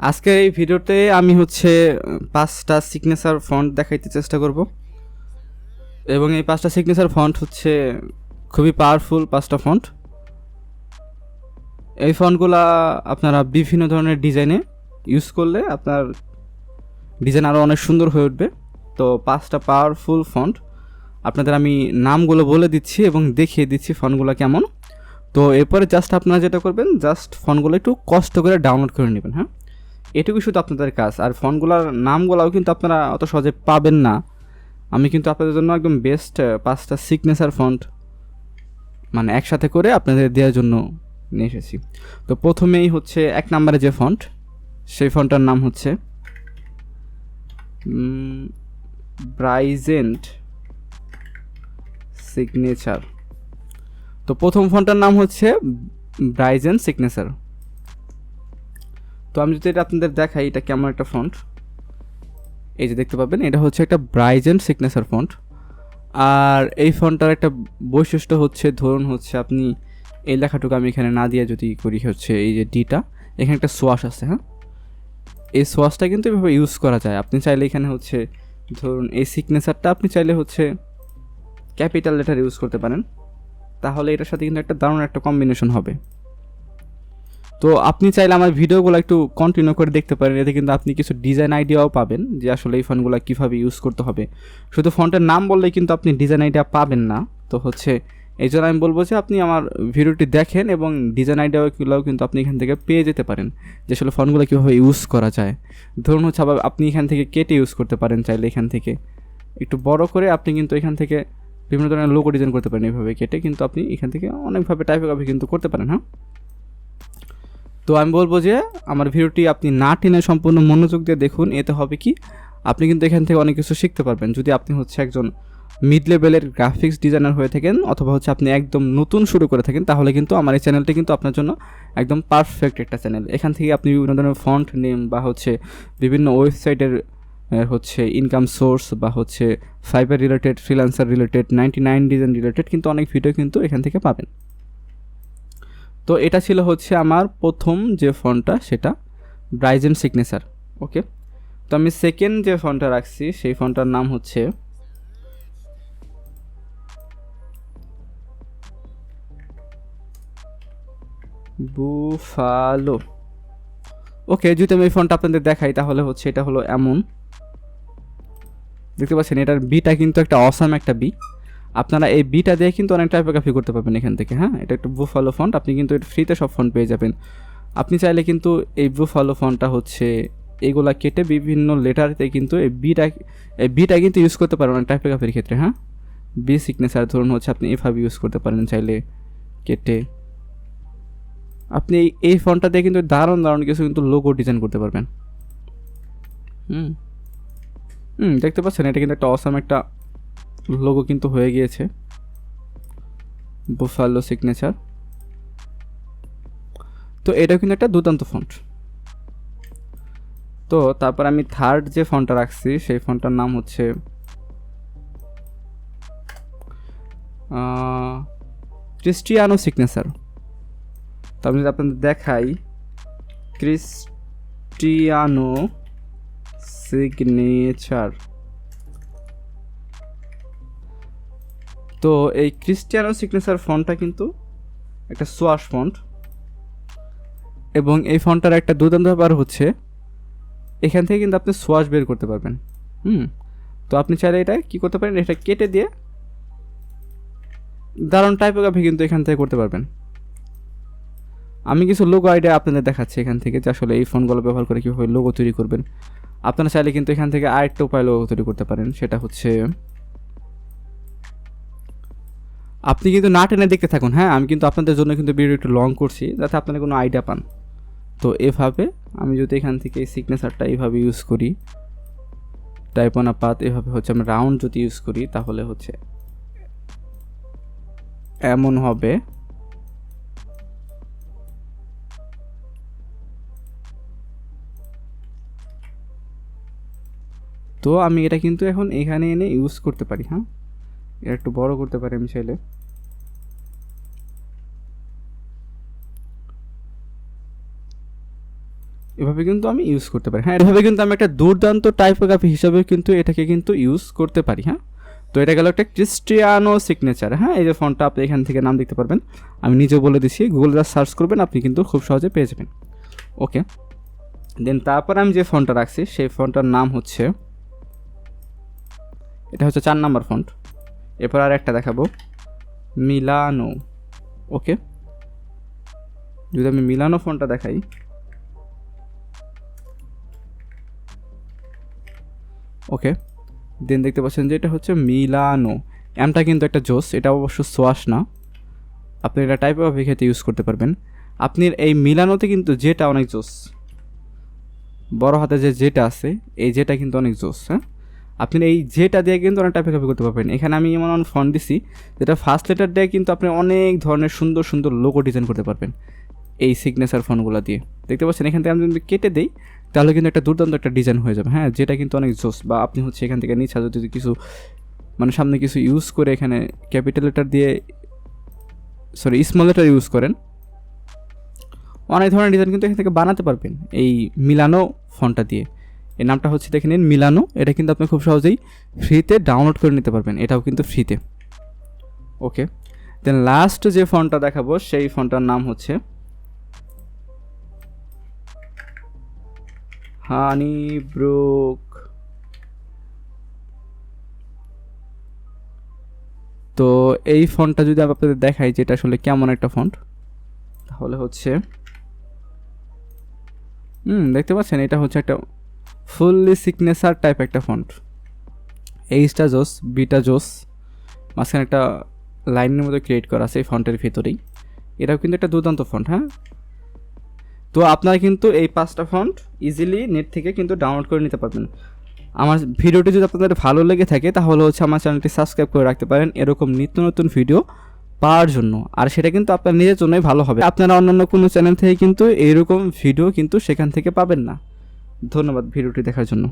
আজকের এই ভিডিওতে আমি হচ্ছে 5টা সিগনেচার ফন্ট দেখাইতে চেষ্টা করব এবং এই 5টা সিগনেচার ফন্ট হচ্ছে খুবই পাওয়ারফুল 5টা ফন্ট। এই ফন্টগুলা আপনারা বিভিন্ন ধরনের ডিজাইনে ইউজ করলে আপনার ডিজাইন আরও অনেক সুন্দর হয়ে উঠবে। তো 5টা পাওয়ারফুল ফন্ট আপনাদের আমি নামগুলো বলে দিচ্ছি এবং দেখিয়ে দিচ্ছি ফন্টগুলো কেমন। তো এরপরে জাস্ট আপনারা যেটা করবেন, জাস্ট ফন্টগুলো একটু কষ্ট করে ডাউনলোড করে নেবেন। হ্যাঁ, এটুকু শুধু আপনাদের কাজ। আর ফন্টগুলোর নামগুলোও কিন্তু আপনারা অত সহজে পাবেন না। আমি কিন্তু আপনাদের জন্য একদম বেস্ট 5টা সিগনেচার ফন্ট মানে একসাথে করে আপনাদের দেওয়ার জন্য নিয়ে এসেছি। তো প্রথমেই হচ্ছে 1 নম্বরে যে ফন্ট, সেই ফন্টটার নাম হচ্ছে ব্রাইজেন্ট সিগনেচার। তো প্রথম ফন্টটার নাম হচ্ছে ব্রাইজেন্ট সিগনেচার। তো আমি যদি এটা আপনাদের দেখাই, এটা কেমন একটা ফন্ট, এই যে দেখতে পাবেন, এটা হচ্ছে একটা ব্রাইজেন্ট সিগনেচার ফন্ট। আর এই ফন্টটার একটা বৈশিষ্ট্য হচ্ছে, ধরুন হচ্ছে আপনি এই লেখাটুকু আমি এখানে না দিয়ে যদি করি হচ্ছে এই যে ডিটা, এখানে একটা সোয়াশ আছে। হ্যাঁ, এই সোয়াশটা কিন্তু এভাবে ইউজ করা যায়। আপনি চাইলে এখানে হচ্ছে ধরুন এই সিগনেচারটা আপনি চাইলে হচ্ছে ক্যাপিটাল লেটার ইউজ করতে পারেন, তাহলে এটার সাথে কিন্তু একটা দারুণ একটা কম্বিনেশন হবে। তো আপনি চাইলে আমার ভিডিওগুলো একটু কন্টিনিউ করে দেখতে পারেন, এতে কিন্তু আপনি কিছু ডিজাইন আইডিয়াও পাবেন যে আসলে এই ফন্টগুলো কীভাবে ইউজ করতে হবে। শুধু ফন্টের নাম বললেই কিন্তু আপনি ডিজাইন আইডিয়া পাবেন না। তো হচ্ছে এই জন্য আমি বলবো যে আপনি আমার ভিডিওটি দেখেন এবং ডিজাইন আইডিয়াগুলোও কিন্তু আপনি এখান থেকে পেয়ে যেতে পারেন, যে আসলে ফন্টগুলো কীভাবে ইউজ করা যায়। ধরুন হচ্ছে আবার আপনি এখান থেকে কেটে ইউজ করতে পারেন, চাইলে এখান থেকে একটু বড় করে আপনি কিন্তু এখান থেকে বিভিন্ন ধরনের লোগো ডিজাইন করতে পারেন। এইভাবে কেটে কিন্তু আপনি এখান থেকে অনেকভাবে টাইপোগ্রাফি কিন্তু করতে পারেন। হ্যাঁ, তো আমি বলবো যে আমার ভিডিওটি আপনি না টেনে সম্পূর্ণ মনোযোগ দিয়ে দেখুন। এতে হবে কি, আপনি কিন্তু এখান থেকে অনেক কিছু শিখতে পারবেন। যদি আপনি হচ্ছে একজন মিড লেভেলের গ্রাফিক্স ডিজাইনার হয়ে থাকেন, অথবা হচ্ছে আপনি একদম নতুন শুরু করে থাকেন, তাহলে কিন্তু আমার এই চ্যানেলটি কিন্তু আপনার জন্য একদম পারফেক্ট একটা চ্যানেল। এখান থেকে আপনি বিভিন্ন ধরনের ফন্ট নেম বা হচ্ছে বিভিন্ন ওয়েবসাইটের হচ্ছে ইনকাম সোর্স বা হচ্ছে fibre related, freelancer related, 99 design related কিন্তু অনেক ভিডিও কিন্তু এখান থেকে পাবেন। তো এটা ছিল হচ্ছে আমার প্রথম যে ফন্টটা, সেটা ব্রাইজেন্ট সিগনেচার। ওকে, তো আমি সেকেন্ড যে ফন্টটা রাখছি, সেই ফন্টটার নাম হচ্ছে বুফালো। ওকে, যদি আমি এই ফন্টটা আপনাদের দেখাই, তাহলে হচ্ছে এটা হলো এমন, দেখতে পাচ্ছেন এটার বিটা কিন্তু একটা অসাম একটা বি। আপনারা এই বিটা দিয়ে কিন্তু অনেক টাইপোগ্রাফি করতে পারবেন এখান থেকে। হ্যাঁ, এটা একটা বুফালো ফন্ট, আপনি কিন্তু এটা ফ্রিতে সব ফন্ট পেয়ে যাবেন। আপনি চাইলে কিন্তু এই বুফালো ফন্টটা হচ্ছে এইগুলা কেটে বিভিন্ন লেটারতে কিন্তু এই বিটা কিন্তু ইউজ করতে পারেন অনেক টাইপোগ্রাফির ক্ষেত্রে। হ্যাঁ, বি সিগনেচার ধরুন হচ্ছে আপনি এভাবে ইউজ করতে পারেন চাইলে কেটে। আপনি এই ফন্টটা দিয়ে কিন্তু দারুণ দারুণ কিছু কিন্তু লোগো ডিজাইন করতে পারবেন। হুম দেখতে পাচ্ছেন এটা কিন্তু একটা অসাম একটা লোগো কিন্তু হয়ে গিয়েছে, বুফালো সিগনেচার। তো এটা কিন্তু একটা দুর্দান্ত ফন্ট। তো তারপর আমি থার্ড যে ফন্টটা রাখছি, সেই ফন্টটার নাম হচ্ছে ক্রিস্টিয়ানো সিগনেচার। তো আমি যদি আপনাদের দেখাই, ক্রিস্টিয়ানো সিগনেচার। তো এই ক্রিস্টিয়ানো সিগনেচার ফন্টটা কিন্তু একটা সোয়াশ ফন্ট, এবং এই ফন্টটার একটা দুর্দান্ত ব্যাপার হচ্ছে এখান থেকে কিন্তু আপনি সোয়াশ বের করতে পারবেন। তো আপনি চাইলে এটা কী করতে পারেন, এটা কেটে দিয়ে দারুণ টাইপোগ্রাফি কিন্তু এখান থেকে করতে পারবেন। আমি কিছু লোগো আইডিয়া আপনাদের দেখাচ্ছি এখান থেকে, যে আসলে এই ফোনগুলো ব্যবহার করে কীভাবে লোগো তৈরি করবেন। আপনারা চাইলে কিন্তু এখান থেকে আরেকটা উপায় লোগো তৈরি করতে পারেন, সেটা হচ্ছে আপনি কিন্তু না টেনে দেখতে থাকুন। হ্যাঁ, আমি কিন্তু আপনাদের জন্য কিন্তু ভিডিও একটু লং করছি, যাতে আপনারা কোনো আইডিয়া পান। তো এভাবে আমি যদি এখান থেকে এই সিগনেচারটা এইভাবে ইউজ করি, টাইপ অন আ পাথ, এভাবে হচ্ছে আমি রাউন্ড যদি ইউজ করি, তাহলে হচ্ছে এমন হবে। তো আমি এটা কিন্তু এখন এখানে এনে ইউজ করতে পারি। হ্যাঁ, এটা একটু বড় করতে পারি আমি চাইলে। এভাবে কিন্তু আমি ইউজ করতে পারি। হ্যাঁ, এভাবে কিন্তু আমি একটা দুর্দান্ত টাইপোগ্রাফি হিসাবে কিন্তু এটাকে কিন্তু ইউজ করতে পারি। হ্যাঁ, তো এটা গেল একটা ক্রিস্টিয়ানো সিগনেচার। হ্যাঁ, এই যে ফন্টটা আপনি এখান থেকে নাম দেখতে পারবেন, আমি নিজেও বলে দিচ্ছি, গুগলে যা সার্চ করবেন আপনি কিন্তু খুব সহজে পেয়ে যাবেন। ওকে, দেন তারপর আমি যে ফন্টটা রাখছি সেই ফন্টটার নাম হচ্ছে, এটা হচ্ছে 4 নাম্বার ফন্ট। এরপর আর একটা দেখাবো, মিলানো। ওকে, যদি আমি মিলানো ফন্টটা দেখাই, ওকে, দেন দেখতে পাচ্ছেন যে এটা হচ্ছে মিলানো। এমটা কিন্তু একটা জোস, এটা অবশ্য সোয়াশ না, আপনি এটা টাইপ অফ ক্ষেত্রে ইউজ করতে পারবেন। আপনি এই মিলানোতে কিন্তু যেটা অনেক জোস, বড় হাতে যে যেটা আছে এই যেটা কিন্তু অনেক জোস। হ্যাঁ, আপনি এই যেটা দিয়ে কিন্তু অনেক টাইপ করতে পারবেন। এখানে আমি এমন ফন্ট দিছি যেটা ফার্স্ট লেটার দিয়ে কিন্তু আপনি অনেক ধরনের সুন্দর সুন্দর লোগো ডিজাইন করতে পারবেন এই সিগনেচার ফন্টগুলো দিয়ে। দেখতে পাচ্ছেন এখান থেকে আমি যদি কেটে দিই তাহলে কিন্তু একটা দুর্দান্ত একটা ডিজাইন হয়ে যাবে। হ্যাঁ, যেটা কিন্তু অনেক জোস। বা আপনি হচ্ছে এখান থেকে নিচে যদি কিছু মানে সামনে কিছু ইউজ করে এখানে ক্যাপিটাল লেটার দিয়ে, সরি স্মল লেটার ইউজ করেন, অনেক ধরনের ডিজাইন কিন্তু এখান থেকে বানাতে পারবেন এই মিলানো ফন্টটা দিয়ে। এর নামটা হচ্ছে দেখে নিন মিলানো। এটা কিন্তু আপনি খুব সহজেই ফ্রিতে ডাউনলোড করে নিতে পারবেন, এটাও কিন্তু ফ্রিতে। ওকে, দেন লাস্ট যে ফন্টটা দেখাবো সেই ফন্টটার নাম হচ্ছে হানি ব্রুক। তো এই ফন্টটা যদি আপনাদের দেখাই যে এটা আসলে কেমন একটা ফন্ট, তাহলে হচ্ছে দেখতে পাচ্ছেন এটা হচ্ছে একটা ফুললি সিগনেচার টাইপ একটা ফন্ট। এইচটা জোস, বিটা জোস, মাঝখানে একটা লাইনের মতো ক্রিয়েট করা আছে এই ফন্টের ভিতরেই। এটাও কিন্তু একটা দুর্দান্ত ফন্ট। হ্যাঁ, তো আপনারা কিন্তু এই 5টা ফন্ট ইজিলি নেট থেকে কিন্তু ডাউনলোড করে নিতে পারবেন। আমার ভিডিওটি যদি আপনাদের ভালো লেগে থাকে তাহলে হচ্ছে আমার চ্যানেলটি সাবস্ক্রাইব করে রাখতে পারেন এরকম নিত্য নতুন ভিডিও পাওয়ার জন্য। আর সেটা কিন্তু আপনার নিজের জন্যই ভালো হবে, আপনারা অন্যান্য কোনো চ্যানেল থেকে কিন্তু এইরকম ভিডিও কিন্তু সেখান থেকে পাবেন না। ধন্যবাদ ভিডিওটি দেখার জন্য।